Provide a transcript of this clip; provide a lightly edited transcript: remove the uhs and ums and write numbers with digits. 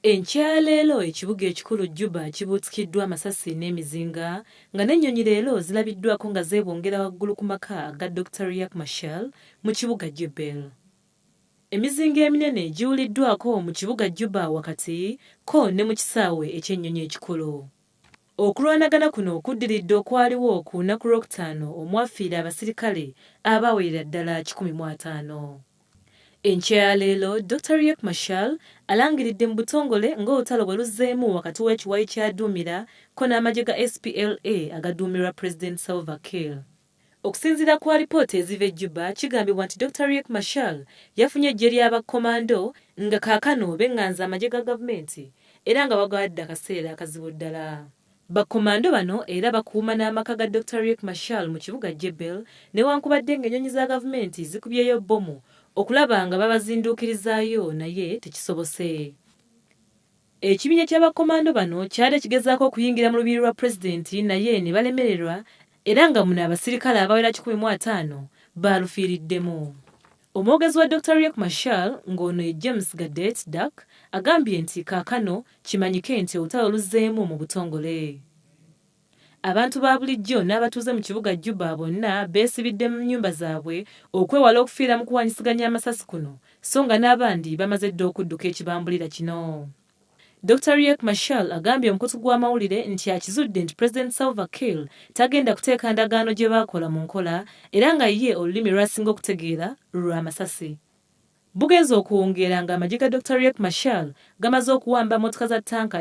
Enkya leero ekibuga ekikulu Juba kibuutikiddwa amasasi n'emizinga nga n'ennyonyi leero zirabiddwako nga zeebongera waggulu ku maka ga Dr. Riek Machar mu kibuga Jubbel. Emizinga eminene giwuliddwako mu kibuga Juba wakati ko ne mu kisaawe eky'ennyonyi ekikulu. Okulwanagana kuno kuddiridde okwaliwo ku lunaku lwokutaano omwafiira abasirikale abaawerera ddala 150. Enkya ya leero Dr. Riek Machar alangiridde mu butongole ng'olutalo bwe luzzeemu wakati w'ekiwayi ky'aduumira ko n'amagye ga SPLA agaduumirwa President Salva Kiir. Okusinziira ku alipoota eziva e Juba kigambibwa nti Dr. Riek Machar yafunye eggye ly'abakomando nga kaakano beŋŋanza amagye ga gavumenti era nga bagawadde akaseera akazibu ddala. Bakomando bano era bakuuma n'amaka ga Dr. Riek Machar mu kibuga Jubbel newankubadde ng'ennyonyi za gavumenti zikubyeyo bbomu okulaba nga babazinduukirizaayo naye tekisobose. Ekibiina ky'abakomando bano kyali kigezaako okuyingira mu lubiri lwa pulezidenti naye ne balemererwa era nga muno abasirikale abawera 150 baalufiiriddemu. Omwogezi wa Dr. Riek Machar ng'ono ye James Gadet Dak agambye nti kaakano kimanyike nti olutalo luzzeemu mu butongole. Abantu ba bulijjo n'abatuuze mu kibuga Juba bonna beesibidde mu nnyumba zaabwe okwewala okufiira mu kuwanyisiganya amasasi kuno so nga n'abandi bamaze dda okudduka ekibambulira kino. Dr. Riek Machar agambye omukutu gw'amawulire nti akizudde nti President Salva Kiir tagenda kuteeka ndagaano gye baakola mu nkola era nga ye olulimi lw'asinga okutegeera lw'amasasi. Bugenze okuwungeera ng'amagye ga Dr. Riek Machar gamaze okuwamba mmotoka za ttanka